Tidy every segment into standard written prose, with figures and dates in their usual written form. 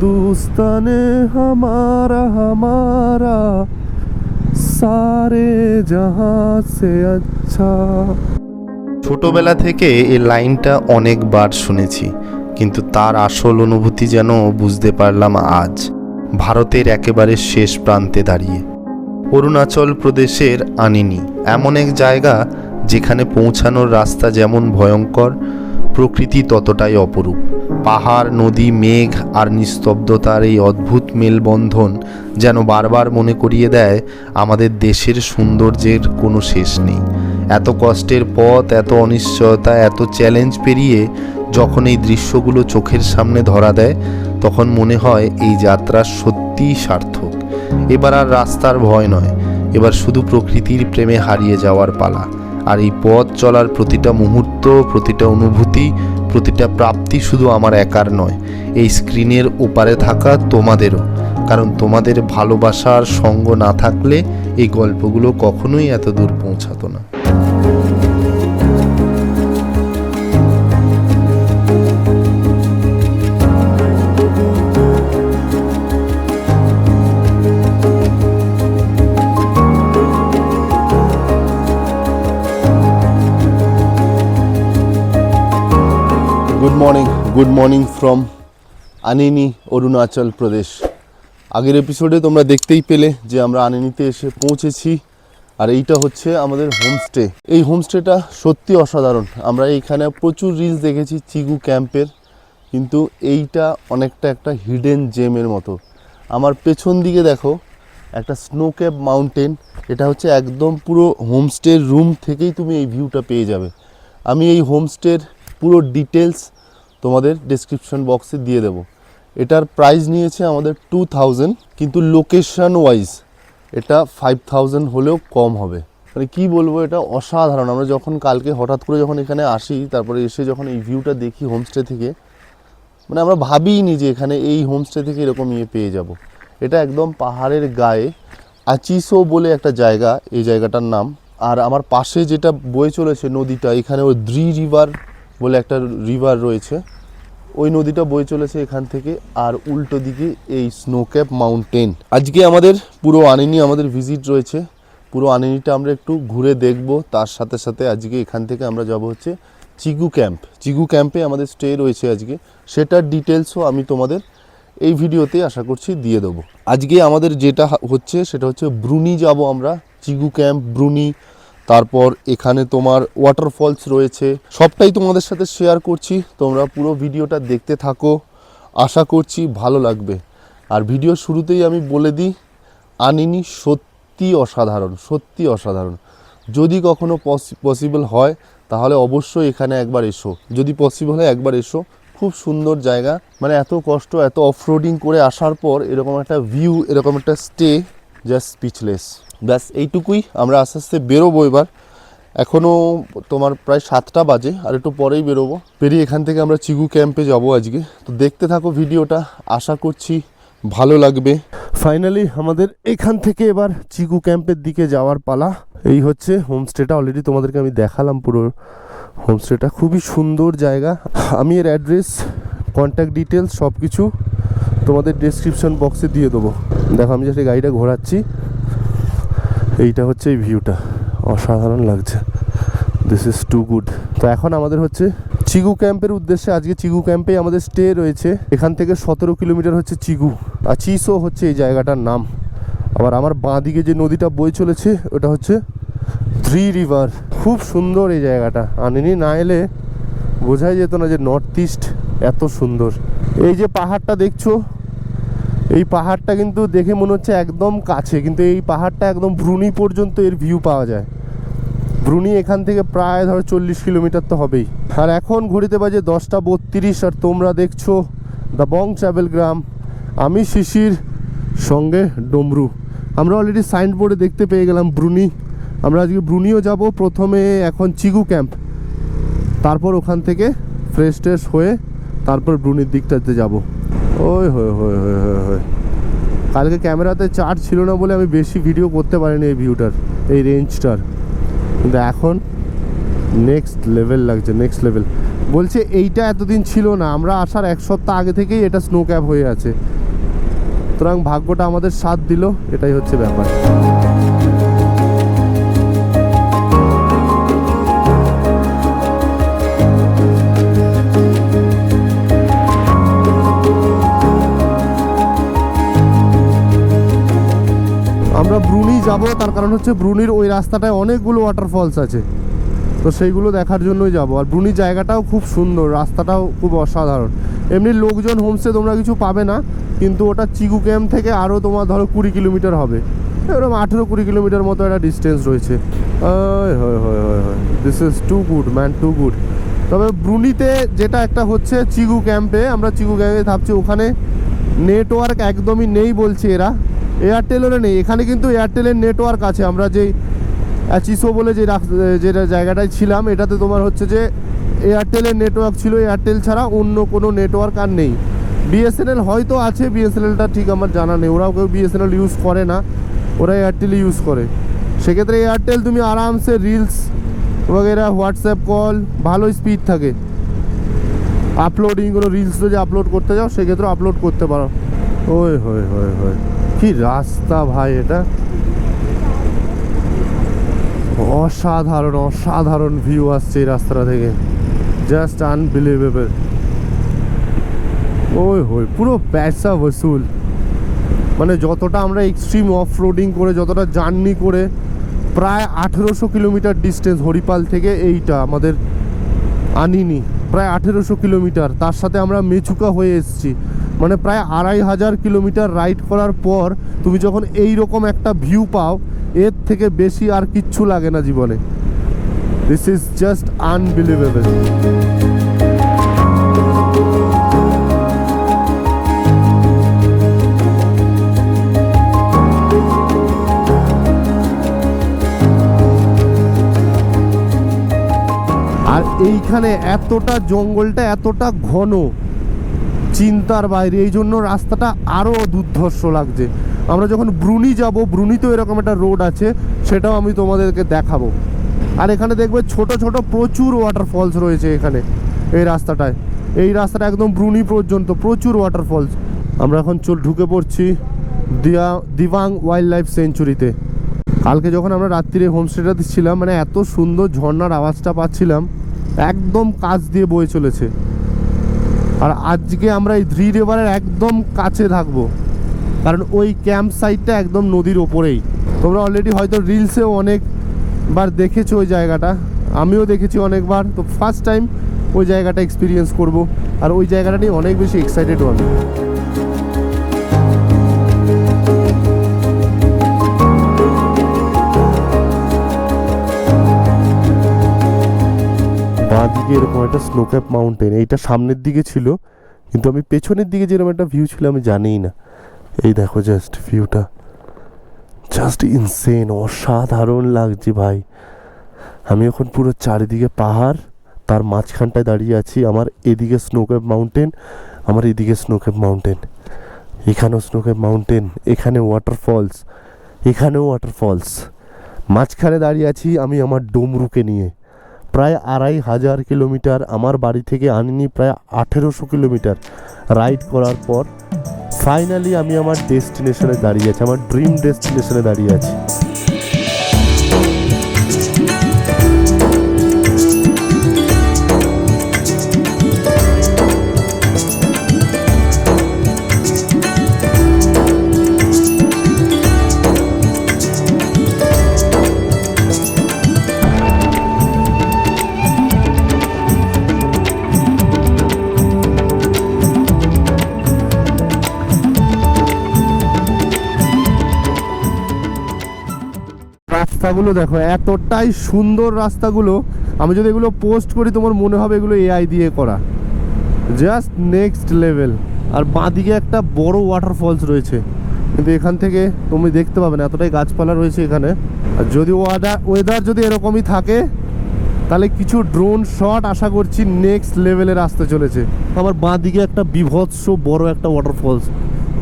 हिंदुस्ताने हमारा हमारा सारे जहां से अच्छा। ছোটবেলা থেকে এই লাইনটা অনেকবার শুনেছি, কিন্তু তার আসল অনুভূতি যেন বুঝতে পারলাম আজ, ভারতের একেবারে শেষ প্রান্তে দাঁড়িয়ে। অরুণাচল প্রদেশের আনিনি এমন এক জায়গা যেখানে পৌঁছানোর রাস্তা যেমন ভয়ঙ্কর, প্রকৃতি ততটাই অপরূপ। পাহাড়, নদী, মেঘ আর নিস্তব্ধতার এই অদ্ভুত মেলবন্ধন যেন বারবার মনে করিয়ে দেয় আমাদের দেশের সৌন্দর্যের কোনো শেষ নেই। এত কষ্টের পথ, এত অনিশ্চয়তা, এত চ্যালেঞ্জ পেরিয়ে যখন এই দৃশ্যগুলো চোখের সামনে ধরা দেয়, তখন মনে হয় এই যাত্রা সত্যিই সার্থক। এবার আর রাস্তার ভয় নয়, এবার শুধু প্রকৃতির প্রেমে হারিয়ে যাওয়ার পালা। আর এই পথ চলার প্রতিটা মুহূর্ত, প্রতিটা অনুভূতি, প্রতিটা প্রাপ্তি শুধু আমার একার নয়, এই স্ক্রিনের ওপারে থাকা তোমাদেরও। কারণ তোমাদের ভালোবাসার সঙ্গ না থাকলে এই গল্পগুলো কখনোই এত দূর পৌঁছাতো না। গুড মর্নিং ফ্রম আনিনি, অরুণাচল প্রদেশ। আগের এপিসোডে তোমরা দেখতেই পেলে যে আমরা আনিনিতে এসে পৌঁছেছি, আর এইটা হচ্ছে আমাদের হোমস্টে। এই হোমস্টেটা সত্যি অসাধারণ। আমরা এইখানে প্রচুর রিলস দেখেছি চিগু ক্যাম্পের, কিন্তু এইটা অনেকটা একটা হিডেন জেমের মতো। আমার পেছন দিকে দেখো একটা স্নোক্যাপ মাউন্টেন, এটা হচ্ছে একদম পুরো হোমস্টের রুম থেকেই তুমি এই ভিউটা পেয়ে যাবে। আমি এই হোমস্টের পুরো ডিটেলস তোমাদের ডেসক্রিপশন বক্সে দিয়ে দেবো। এটার প্রাইস নিয়েছে আমাদের 2000, কিন্তু লোকেশন ওয়াইজ এটা 5000 হলেও কম হবে। মানে কি বলবো, এটা অসাধারণ। আমরা যখন কালকে হঠাৎ করে যখন এখানে আসি, তারপরে এসে যখন এই ভিউটা দেখি হোমস্টে থেকে, মানে আমরা ভাবিনি যে এখানে এই হোমস্টে থেকে এরকম পেয়ে যাব। এটা একদম পাহাড়ের গায়ে, আচিসো বলে একটা জায়গা, এই জায়গাটার নাম। আর আমার পাশে যেটা বয়ে চলেছে নদীটা, এখানে ওই দ্রি রিভার বলে একটা রিভার রয়েছে, ওই নদীটা বয়ে চলেছে এখান থেকে। আর উল্টো দিকে এই স্নোক্যাপ মাউন্টেন। আজকে আমাদের পুরো আনিনি আমাদের ভিজিট রয়েছে, পুরো আনিনিটা আমরা একটু ঘুরে দেখব। তার সাথে সাথে আজকে এখান থেকে আমরা যাব হচ্ছে চিগু ক্যাম্প। চিগু ক্যাম্পে আমাদের স্টে রয়েছে আজকে, সেটার ডিটেলসও আমি তোমাদের এই ভিডিওতে আশা করছি দিয়ে দেবো। আজকে আমাদের যেটা হচ্ছে সেটা হচ্ছে ব্রুনি যাব আমরা, চিগু ক্যাম্প, ব্রুনি। তারপর এখানে তোমার ওয়াটারফলস রয়েছে, সবটাই তোমাদের সাথে শেয়ার করছি। তোমরা পুরো ভিডিওটা দেখতে থাকো, আশা করছি ভালো লাগবে। আর ভিডিও শুরুতেই আমি বলে দিই, আনিনি সত্যি অসাধারণ, সত্যি অসাধারণ। যদি কখনো পসিবল হয় তাহলে অবশ্যই এখানে একবার এসো, যদি পসিবল হয় একবার এসো। খুব সুন্দর জায়গা, মানে এত কষ্ট, এত অফরোডিং করে আসার পর এরকম একটা ভিউ, এরকম একটা স্টে, জাস্ট স্পিচলেস। ব্যাস এইটুকুই। আমরা আস্তে আস্তে বেরোবো এবার। এখনও তোমার প্রায় 7টা বাজে, আর একটু পরেই বেরোবো। বেরিয়ে এখান থেকে আমরা চিগু ক্যাম্পে যাব আজকে। তো দেখতে থাকো ভিডিওটা, আশা করছি ভালো লাগবে। ফাইনালি আমাদের এখান থেকে এবার চিগু ক্যাম্পের দিকে যাওয়ার পালা। এই হচ্ছে হোমস্টেটা, অলরেডি তোমাদেরকে আমি দেখালাম পুরো হোমস্টেটা। খুবই সুন্দর জায়গা। আমি এর অ্যাড্রেস, কন্ট্যাক্ট ডিটেলস সব কিছু তোমাদের ডেসক্রিপশন বক্সে দিয়ে দেবো। দেখো আমি যে গাড়িটা ঘোরাচ্ছি, এইটা হচ্ছে এই ভিউটা, অসাধারণ লাগছে। This is too good. তো এখন আমাদের হচ্ছে চিগু ক্যাম্পের উদ্দেশ্যে, আজকে চিগু ক্যাম্পে আমাদের স্টে রয়েছে। এখান থেকে 17 কিলোমিটার হচ্ছে চিগু, আর চিসো হচ্ছে এই জায়গাটার নাম। আবার আমার বাঁ দিকে যে নদীটা বয়ে চলেছে ওটা হচ্ছে দ্রি রিভার। খুব সুন্দর এই জায়গাটা। আনিনি না এলে বোঝাই যেত না যে নর্থ ইস্ট এত সুন্দর। এই যে পাহাড়টা দেখছো, এই পাহাড়টা কিন্তু দেখে মনে হচ্ছে একদম কাছে, কিন্তু এই পাহাড়টা একদম ব্রুনি পর্যন্ত এর ভিউ পাওয়া যায়। ব্রুনি এখান থেকে প্রায় ধরো 40 কিলোমিটার তো হবেই। আর এখন ঘড়িতে বাজে 10:32, আর তোমরা দেখছো দ্য বং ট্রাভেল গ্রাম। আমি শিশির, সঙ্গে ডমরু। আমরা অলরেডি সাইনবোর্ডে দেখতে পেয়ে গেলাম ব্রুনি। আমরা আজকে ব্রুনিও যাব। প্রথমে এখন চিগু ক্যাম্প, তারপর ওখান থেকে ফ্রেশ ট্রেশ হয়ে তারপর ব্রুনির দিকটাতে যাব। ওই হয়ে হয়ে হয়ে হয়ে হয়ে কালকে ক্যামেরাতে চার্জ ছিল না বলে আমি বেশি ভিডিও করতে পারিনি এই ভিউটার, এই রেঞ্জটার। কিন্তু এখন নেক্সট লেভেল লাগছে, নেক্সট লেভেল। বলছে এইটা এতদিন ছিল না, আমরা আসার এক সপ্তাহ আগে থেকেই এটা স্নো ক্যাপ হয়ে আছে। সুতরাং ভাগ্যটা আমাদের সাথ দিল, এটাই হচ্ছে ব্যাপার। আমরা ব্রুনি যাব, তার কারণ হচ্ছে ব্রুনির ওই রাস্তাটায় অনেকগুলো ওয়াটারফলস আছে, তো সেইগুলো দেখার জন্যই যাব। আর ব্রুনির জায়গাটাও খুব সুন্দর, রাস্তাটাও খুব অসাধারণ। এমনি লোকজন হোমস্টে তোমরা কিছু পাবে না, কিন্তু ওটা চিগু ক্যাম্প থেকে আরও তোমার ধরো 20 কিলোমিটার হবে, এরকম 18-20 কিলোমিটার মতো একটা ডিস্টেন্স রয়েছে। This is too good man, too good. তবে ব্রুনিতে যেটা একটা হচ্ছে, চিগু ক্যাম্পে আমরা চিগু ক্যাম্পে থাকছি, ওখানে নেটওয়ার্ক একদমই নেই বলছে এরা। এয়ারটেলেরও নেই এখানে, কিন্তু এয়ারটেলের নেটওয়ার্ক আছে। আমরা যেই অ্যাচিসো বলে যে জায়গাটায় ছিলাম, এটাতে তোমার হচ্ছে যে এয়ারটেলের নেটওয়ার্ক ছিল, এয়ারটেল ছাড়া অন্য কোনো নেটওয়ার্ক আর নেই। বিএসএনএল হয়তো আছে, বিএসএনএলটা ঠিক আমার জানা নেই, ওরাও কেউ বিএসএনএল ইউজ করে না, ওরা এয়ারটেলই ইউজ করে। সেক্ষেত্রে এয়ারটেল তুমি আরামসে রিলস वगैरह হোয়াটসঅ্যাপ কল ভালো স্পিড থাকে। আপলোডিং কোনো রিলস যদি আপলোড করতে যাও সেক্ষেত্রে আপলোড করতে পারো। ওই হয় হয় হয়, কি রাস্তা ভাই এটা, অসাধারণ অসাধারণ ভিউ আসছে এই রাস্তাটা থেকে, জাস্ট আনবিলিভেবল। ওই হই পুরো পয়সা বসুল। মানে যতটা আমরা এক্সট্রিম অফ রোডিং করে, যতটা জার্নি করে, প্রায় 1800 কিলোমিটার ডিস্টেন্স হরিপাল থেকে এইটা আমাদের আনিনি, প্রায় 1800 কিলোমিটার। তার সাথে আমরা মেচুকা হয়ে এসেছি, মানে প্রায় 2500 কিলোমিটার রাইড করার পর তুমি যখন এই রকম একটা ভিউ পাও, এর থেকে বেশি আর কিচ্ছু লাগে না জীবনে। This is just unbelievable. আর এইখানে এতটা জঙ্গলটা এতটা ঘন, চিন্তার বাইরে, এই জন্য রাস্তাটা আরও দুর্ধর্ষ লাগছে। আমরা যখন ব্রুনি যাব, ব্রুনিতেও এরকম একটা রোড আছে, সেটাও আমি তোমাদেরকে দেখাবো। আর এখানে দেখবে ছোট ছোট প্রচুর ওয়াটারফলস রয়েছে এখানে, এই রাস্তাটায়। এই রাস্তাটা একদম ব্রুনি পর্যন্ত প্রচুর ওয়াটারফলস। আমরা এখন ঢুকে পড়ছি দিবাং ওয়াইল্ড লাইফ সেঞ্চুরিতে। কালকে যখন আমরা রাত্রিরে হোমস্টেটাতে ছিলাম, মানে এত সুন্দর ঝর্ণার আওয়াজটা পাচ্ছিলাম, একদম কাছ দিয়ে বয়ে চলেছে। আর আজকে আমরা এই ধৃ রিভারের একদম কাছে থাকবো, কারণ ওই ক্যাম্প সাইটটা একদম নদীর ওপরেই। তোমরা অলরেডি হয়তো রিলসেও অনেকবার দেখেছো ওই জায়গাটা, আমিও দেখেছি অনেকবার। তো ফার্স্ট টাইম ওই জায়গাটা এক্সপিরিয়েন্স করব, আর ওই জায়গাটা নিয়ে অনেক বেশি এক্সাইটেডও আমি। বাঁদিকে এরকম একটা স্নোক্যাপ মাউন্টেন, এইটা সামনের দিকে ছিল, কিন্তু আমি পেছনের দিকে যেরকম একটা ভিউ ছিল আমি জানিই না। এই দেখো জাস্ট ভিউটা, জাস্ট ইনসেন, অসাধারণ লাগছে ভাই। আমি এখন পুরো চারিদিকে পাহাড়, তার মাঝখানটায় দাঁড়িয়ে আছি। আমার এদিকে স্নোক্যাপ মাউন্টেন, আমার এদিকে স্নোক্যাপ মাউন্টেন, এখানেও স্নোক্যাপ মাউন্টেন, এখানে ওয়াটারফলস, এখানেও ওয়াটারফলস। মাঝখানে দাঁড়িয়ে আছি আমি আমার ডোমরুকে নিয়ে। প্রায় 2500 কিলোমিটার আমার বাড়ি থেকে আনিনি, প্রায় 1800 কিলোমিটার রাইড করার পর ফাইনালি আমি আমার ডেস্টিনেশনে দাঁড়িয়ে আছি, আমার ড্রিম ডেস্টিনেশনে দাঁড়িয়ে আছি। রাস্তাগুলো দেখো, এতটাই সুন্দর রাস্তাগুলো। আমি যদি এগুলো পোস্ট করি তোমার মনে হবে এগুলো এআই দিয়ে করা, জাস্ট নেক্সট লেভেল। আর বাঁদিকে একটা বড় ওয়াটারফলস রয়েছে, কিন্তু এখান থেকে তুমি দেখতে পাবে না, এতটাই গাছপালা রয়েছে এখানে। আর যদি ওয়েদার যদি এরকমই থাকে, তাহলে কিছু ড্রোন শট আশা করছি নেক্সট লেভেলের আসতে চলেছে। আমার বাঁদিকে একটা বিভৎস বড় একটা ওয়াটারফলস,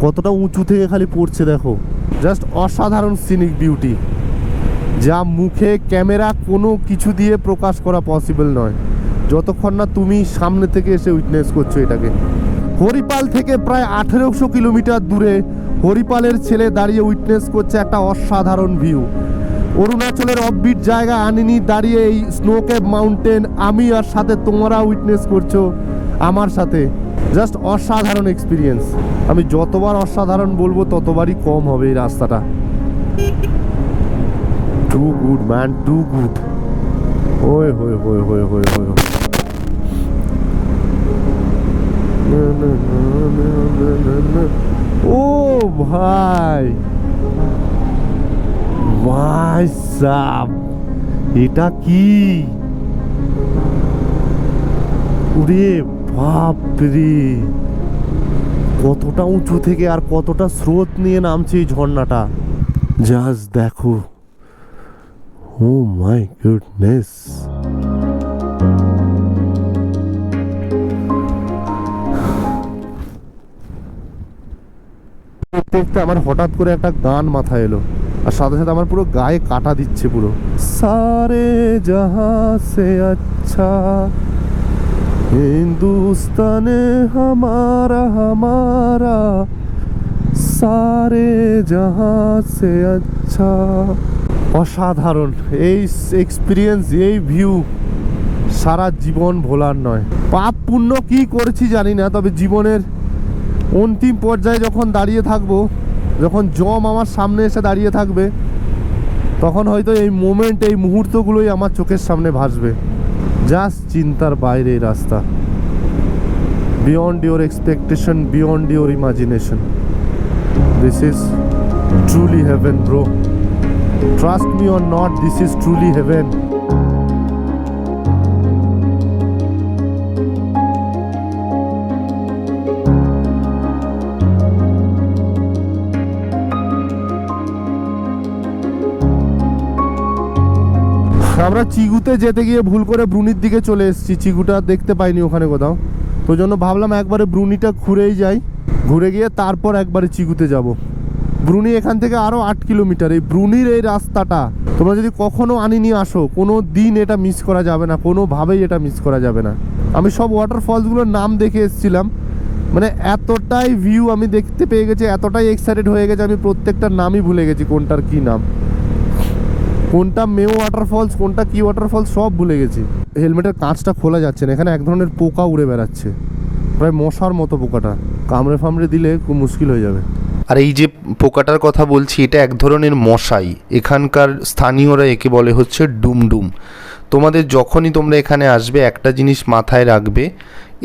কতটা উঁচু থেকে খালি পড়ছে দেখো, জাস্ট অসাধারণ সিনিক বিউটি, যা মুখে ক্যামেরা কোনো কিছু দিয়ে প্রকাশ করা পসিবল নয়। যতক্ষণ না তুমি সামনে থেকে এসে উইটনেস করছো এটাকে। হরিপাল থেকে প্রায় 1800 কিলোমিটার দূরে হরিপালের ছেলে দাঁড়িয়ে উইটনেস করছে একটা অসাধারণ ভিউ। অরুণাচলের অফবিট জায়গা আনিনি দাঁড়িয়ে এই স্নোক্যাপ মাউন্টেন আমি আর সাথে তোমরা উইটনেস করছো আমার সাথে। জাস্ট অসাধারণ এক্সপিরিয়েন্স। আমি যতবার অসাধারণ বলবো ততবারই কম হবে এই রাস্তাটা। Too good man, too good. ওয়ে হয়ে হয়ে হয়ে হয়ে হয়ে ও ভাই, ভাই সাব, এটা কি? ওরে বাপরে, কতটা উঁচু থেকে আর কতটা স্রোত নিয়ে নামছে এই ঝর্ণাটা, জাস্ট দেখো। ও মাই গুডনেস। দেখতে আমার হঠাৎ করে একটা গান মাথায় এলো, আর সাথে সাথে আমার পুরো গায়ে কাটা দিচ্ছে পুরো। সারে জাহাঁ সে আচ্ছা হিন্দুস্তানে হামারা হামারা, সারে জাহাঁ সে আচ্ছা। অসাধারণ এই এক্সপিরিয়েন্স, এই ভিউ সারা জীবন ভোলার নয়। পাপ পুণ্য কি করেছি জানি না, তবে জীবনের অন্তিম পর্যায়ে যখন দাঁড়িয়ে থাকবো, যখন জম আমার সামনে এসে দাঁড়িয়ে থাকবে, তখন হয়তো এই মোমেন্ট, এই মুহূর্তগুলোই আমার চোখের সামনে ভাসবে। জাস্ট চিন্তার বাইরে এই রাস্তা। Beyond your expectation, beyond your imagination. This is truly heaven bro. Trust me or not, this is truly heaven. আমরা চিগুতে যেতে গিয়ে ভুল করে ব্রুনির দিকে চলে এসেছি। চিগুটা দেখতে পাইনি ওখানে কোথাও, তো জন্য ভাবলাম একবারে ব্রুনিটা ঘুরেই যাই, ঘুরে গিয়ে তারপর একবারে চিগুতে যাব। ব্রুনি এখান থেকে আরও 8 কিলোমিটার। এই ব্রুনির এই রাস্তাটা তোমরা যদি কখনো আনিনি আসো, কোনো দিন এটা মিস করা যাবে না, কোনোভাবেই এটা মিস করা যাবে না। আমি সব ওয়াটারফলসগুলোর নাম দেখে এসেছিলাম, মানে এতটাই ভিউ আমি দেখতে পেয়ে গেছি, এতটাই এক্সাইটেড হয়ে গেছে, আমি প্রত্যেকটার নামই ভুলে গেছি, কোনটার কী নাম, কোনটা মেও ওয়াটারফলস, কোনটা কি ওয়াটারফলস, সব ভুলে গেছি। হেলমেটের কাঁচটা খোলা যাচ্ছে না, এখানে এক ধরনের পোকা উড়ে বেড়াচ্ছে, প্রায় মশার মতো পোকাটা, কামড়ে ফামড়ে দিলে খুব মুশকিল হয়ে যাবে। আর এই যে পোকাটার কথা বলছি, এটা এক ধরনের মশাই, এখানকার স্থানীয়রা একে বলে হচ্ছে ডুমডুম। তোমাদের যখনই তোমরা এখানে আসবে একটা জিনিস মাথায় রাখবে,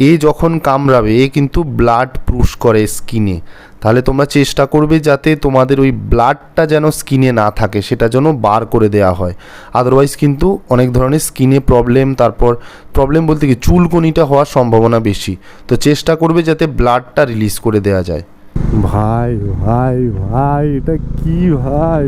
এ যখন কামড়াবে এ কিন্তু ব্লাড পুশ করে স্কিনে, তাহলে তোমরা চেষ্টা করবে যাতে তোমাদের ওই ব্লাডটা যেন স্কিনে না থাকে, সেটা যেন বার করে দেওয়া হয়। আদারওয়াইজ কিন্তু অনেক ধরনের স্কিনে প্রবলেম, তারপর প্রবলেম বলতে কি চুলকনিটা হওয়ার সম্ভাবনা বেশি, তো চেষ্টা করবে যাতে ব্লাডটা রিলিজ করে দেওয়া যায়। ভাই ভাই ভাই, এটা কি ভাই!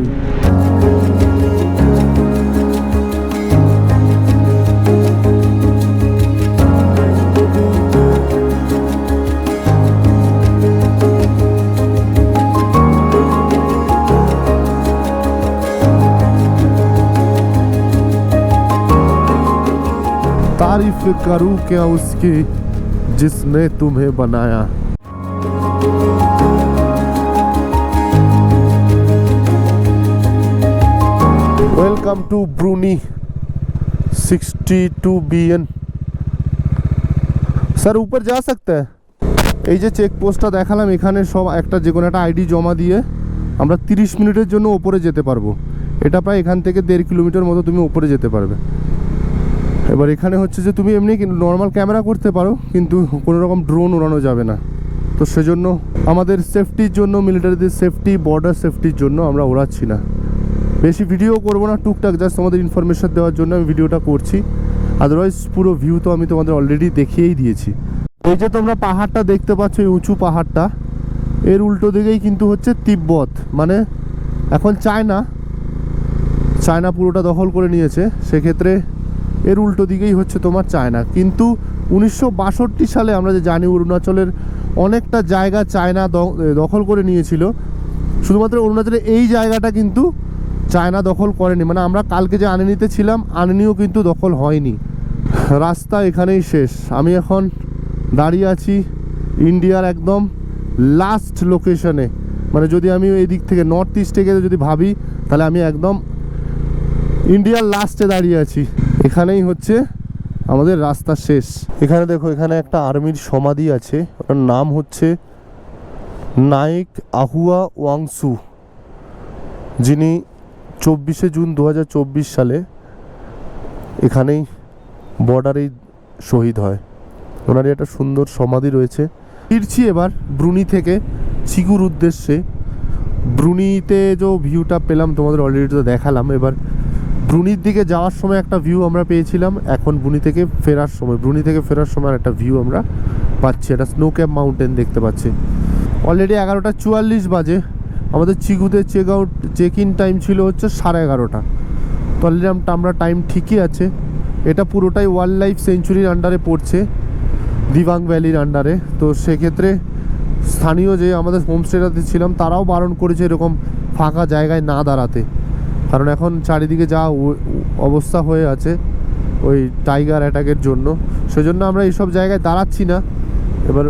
तारीफ करूं क्या उसकी जिसने तुम्हें बनाया। Welcome to Brunei 62 BN। Sir উপর যা सकते हैं? এই যে চেকপোস্টটা দেখালাম, এখানে সব একটা যে কোনো একটা আইডি জমা দিয়ে আমরা 30 মিনিটের জন্য ওপরে যেতে পারবো। এটা প্রায় এখান থেকে 1.5 কিলোমিটার মতো তুমি ওপরে যেতে পারবে। এবার এখানে হচ্ছে যে তুমি এমনি নর্মাল ক্যামেরা করতে পারো, কিন্তু কোনো রকম ড্রোন উড়ানো যাবে না। তো সেজন্য আমাদের সেফটির জন্য, মিলিটারিদের সেফটি, বর্ডার সেফটির জন্য আমরা ওড়াচ্ছি না। বেশি ভিডিও করবো না, টুকটাক জাস্ট তোমাদের ইনফরমেশন দেওয়ার জন্য আমি ভিডিওটা করছি। আদারওয়াইজ পুরো ভিউ তো আমি তোমাদের অলরেডি দেখিয়েই দিয়েছি। এই যে তোমরা পাহাড়টা দেখতে পাচ্ছ, এই উঁচু পাহাড়টা, এর উল্টো দিকেই কিন্তু হচ্ছে তিব্বত, মানে এখন চায়না পুরোটা দখল করে নিয়েছে, সেক্ষেত্রে এর উল্টো দিকেই হচ্ছে তোমার চায়না। কিন্তু 1962 সালে আমরা যে জানি অরুণাচলের অনেকটা জায়গা চায়না দখল করে নিয়েছিল, শুধুমাত্র অরুণাচলের এই জায়গাটা কিন্তু চায়না দখল করেনি। মানে আমরা কালকে যে আনিনিতে ছিলাম, আনিনিও কিন্তু দখল হয়নি। রাস্তা এখানেই শেষ। আমি এখন দাঁড়িয়ে আছি ইন্ডিয়ার একদম লাস্ট লোকেশনে, মানে যদি আমি এই দিক থেকে নর্থ ইস্ট থেকে যদি ভাবি তাহলে আমি একদম ইন্ডিয়ার লাস্টে দাঁড়িয়ে আছি। এখানেই হচ্ছে আমাদের রাস্তা শেষ। এখানে দেখো, এখানে একটা আর্মির সমাধি আছে, ওটার নাম হচ্ছে নাইক আহুয়া ওয়াংসু, যিনি 24শে জুন 2024 সালে এখানেই বর্ডারেই শহীদ হয়। ওনারই একটা সুন্দর সমাধি রয়েছে। ফিরছি এবার ব্রুনি থেকে চিগুর উদ্দেশ্যে। ব্রুনিতে যে ভিউটা পেলাম তোমাদের অলরেডি তো দেখালাম। এবার ব্রুনির দিকে যাওয়ার সময় একটা ভিউ আমরা পেয়েছিলাম, এখন ব্রুনি থেকে ফেরার সময় একটা ভিউ আমরা পাচ্ছি। একটা স্নো ক্যাপ মাউন্টেন দেখতে পাচ্ছি। অলরেডি 11:44 বাজে। আমাদের চিগুতে চেক ইন টাইম ছিল হচ্ছে 11:30। তো অলরেডি আমরা টাইম ঠিকই আছে। এটা পুরোটাই ওয়াইল্ড লাইফ সেঞ্চুরির আন্ডারে পড়ছে, দিবাং ভ্যালির আন্ডারে। তো সেক্ষেত্রে স্থানীয় যে আমাদের হোমস্টেটাতে ছিলাম তারাও বারণ করেছে এরকম ফাঁকা জায়গায় না দাঁড়াতে, কারণ এখন চারিদিকে যা অবস্থা হয়ে আছে ওই টাইগার অ্যাটাকের জন্য। সেজন্য আমরা এইসব জায়গায় দাঁড়াচ্ছি না। এবার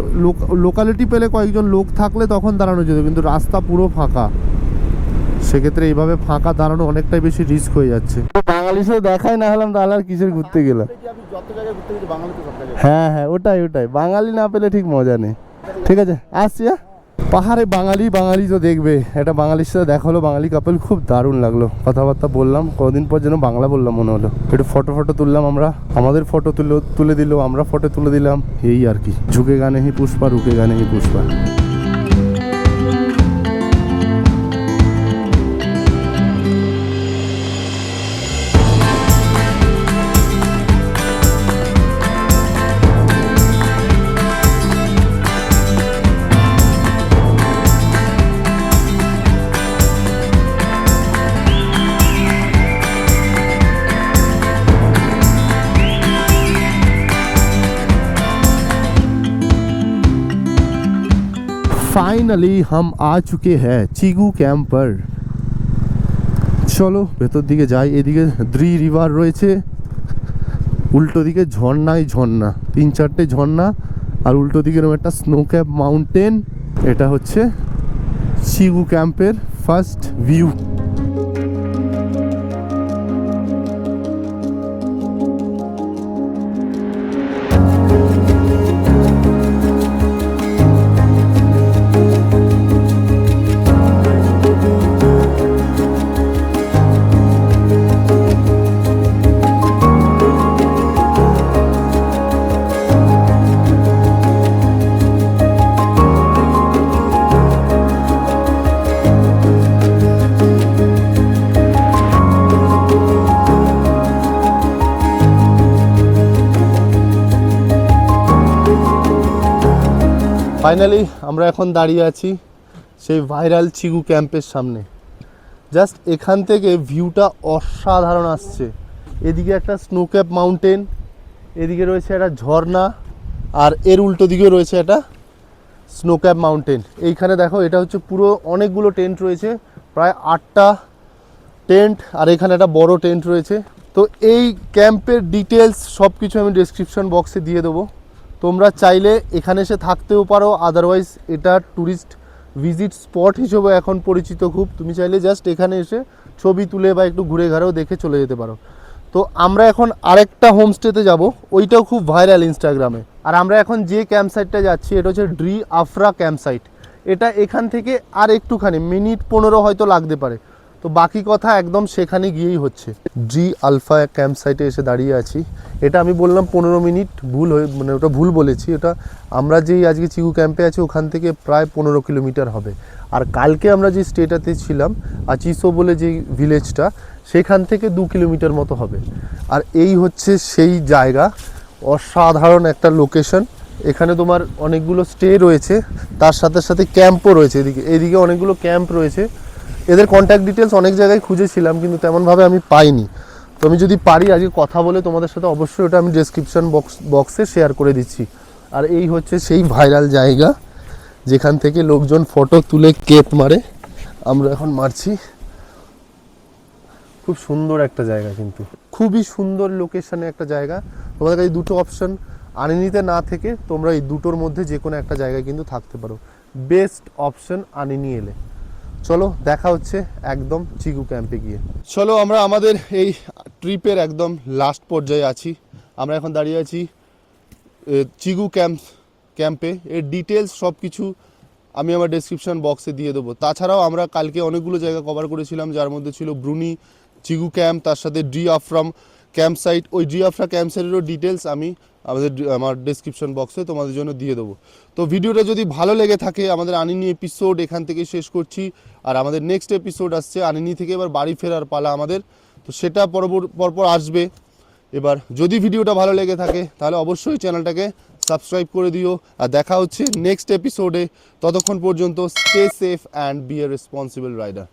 লোকালিটি পেলে কয়েকজন লোক থাকলে তখন দাঁড়ানো যেত, কিন্তু রাস্তা পুরো ফাঁকা। সেক্ষেত্রে এইভাবে ফাঁকা দাঁড়ানো অনেকটাই বেশি রিস্ক হয়ে যাচ্ছে। বাঙালির সাথে দেখাই না হলাম তাহলে আর কিসের ঘুরতে গেলাম। হ্যাঁ হ্যাঁ, ওটাই বাঙালি না পেলে ঠিক মজা নেই। ঠিক আছে, আসছি। পাহাড়ে বাঙালি তো দেখবে। একটা বাঙালির সাথে দেখা হলো, বাঙালি কাপল, খুব দারুণ লাগলো। কথাবার্তা বললাম, কদিন পর যেন বাংলা বললাম মনে হলো। একটু ফটো তুললাম আমরা, আমাদের ফটো তুলে দিল, আমরা ফটো তুলে দিলাম, এই আর কি। ঝুঁকে গানে হি পুষ্পা, রুকে গানে হি পুষ্পা। ফাইনালি হাম আ চুকে হ্যাঁ চিগু ক্যাম্প পর। চলো ভেতর দিকে যাই। এদিকে দ্রি রিভার রয়েছে, উল্টো দিকে ঝর্ণাই ঝর্ণা, 3-4টে ঝর্ণা, আর উল্টো দিকে এরকম একটা স্নো ক্যাপ মাউন্টেন। এটা হচ্ছে চিগু ক্যাম্পের ফার্স্ট ভিউ। ফাইনালি আমরা এখন দাঁড়িয়ে আছি সেই ভাইরাল চিগু ক্যাম্পের সামনে। জাস্ট এখান থেকে ভিউটা অসাধারণ আসছে। এদিকে একটা স্নো ক্যাপ মাউন্টেন, এদিকে রয়েছে একটা ঝর্ণা, আর এর উল্টো দিকে রয়েছে একটা স্নো ক্যাপ মাউন্টেন। এইখানে দেখো, এটা হচ্ছে পুরো অনেকগুলো টেন্ট রয়েছে, প্রায় 8টা টেন্ট, আর এখানে একটা বড় টেন্ট রয়েছে। তো এই ক্যাম্পের ডিটেলস সব কিছু আমি ডেসক্রিপশন বক্সে দিয়ে দেবো। তোমরা চাইলে এখানে এসে থাকতেও পারো, আদারওয়াইজ এটা ট্যুরিস্ট ভিজিট স্পট হিসেবে এখন পরিচিত খুব। তুমি চাইলে জাস্ট এখানে এসে ছবি তুলে বা একটু ঘুরে ঘাড়েও দেখে চলে যেতে পারো। তো আমরা এখন আরেকটা হোমস্টেতে যাব, ওইটাও খুব ভাইরাল ইনস্টাগ্রামে। আর আমরা এখন যে ক্যাম্প সাইটটা যাচ্ছি এটা হচ্ছে ড্রি আফরা ক্যাম্প সাইট। এটা এখান থেকে আর একটুখানি মিনিট 15 হয়তো লাগতে পারে। তো বাকি কথা একদম সেখানে গিয়েই হচ্ছে। ড্রি আলফা ক্যাম্প সাইটে এসে দাঁড়িয়ে আছি। এটা আমি বললাম 15 মিনিট, ভুল হয়ে মানে ওটা ভুল বলেছি। এটা আমরা যেই আজকে চিগু ক্যাম্পে আছি ওখান থেকে প্রায় 15 কিলোমিটার হবে। আর কালকে আমরা যে স্টেটাতে ছিলাম আচিসো বলে যে ভিলেজটা, সেখান থেকে 2 কিলোমিটার মতো হবে। আর এই হচ্ছে সেই জায়গা, অসাধারণ একটা লোকেশন। এখানে তোমার অনেকগুলো স্টে রয়েছে, তার সাথে সাথে ক্যাম্পও রয়েছে। এদিকে অনেকগুলো ক্যাম্প রয়েছে। এদের কন্ট্যাক্ট ডিটেলস অনেক জায়গায় খুঁজেছিলাম, কিন্তু তেমনভাবে আমি পাইনি। তো আমি যদি পারি আজকে কথা বলে তোমাদের সাথে অবশ্যই ওটা আমি ডেসক্রিপশন বক্সে শেয়ার করে দিচ্ছি। আর এই হচ্ছে সেই ভাইরাল জায়গা যেখান থেকে লোকজন ফটো তুলে কেপ মারে। আমরা এখন মারছি। খুব সুন্দর একটা জায়গা, কিন্তু খুবই সুন্দর লোকেশনে একটা জায়গা। তোমাদের কাছে দুটো অপশন, আনিনিতে না থেকে তোমরা এই দুটোর মধ্যে যে কোনো একটা জায়গায় কিন্তু থাকতে পারো। বেস্ট অপশন আনিনি এলে। চলো দেখা হচ্ছে একদম চিগু ক্যাম্পে গিয়ে। চলো আমরা আমাদের এই ট্রিপের একদম লাস্ট পর্যায়ে আছি। আমরা এখন দাঁড়িয়ে আছি চিগু ক্যাম্পে। এর ডিটেলস সব কিছু আমি আমার ডেসক্রিপশন বক্সে দিয়ে দেবো। তাছাড়াও আমরা কালকে অনেকগুলো জায়গা কভার করেছিলাম, যার মধ্যে ছিল ব্রুনি, চিগু ক্যাম্প, তার সাথে ডিআফ্রাম ক্যাম্প সাইট। ওই ডিআফ্রা ক্যাম্প সাইটেরও ডিটেলস আমি আমার ডেসক্রিপশন বক্সে তোমাদের জন্য দিয়ে দেবো। তো ভিডিওটা যদি ভালো লেগে থাকে, আমাদের আনিনি এপিসোড এখান থেকে শেষ করছি। আর আমাদের নেক্সট এপিসোড আসছে আনিনি থেকে এবার বাড়ি ফেরার পালা আমাদের, তো সেটা পরপর আসবে। এবার যদি ভিডিওটা ভালো লেগে থাকে তাহলে অবশ্যই চ্যানেলটাকে সাবস্ক্রাইব করে দিও। আর দেখা হচ্ছে নেক্সট এপিসোডে। ততক্ষণ পর্যন্ত stay safe and be a responsible rider.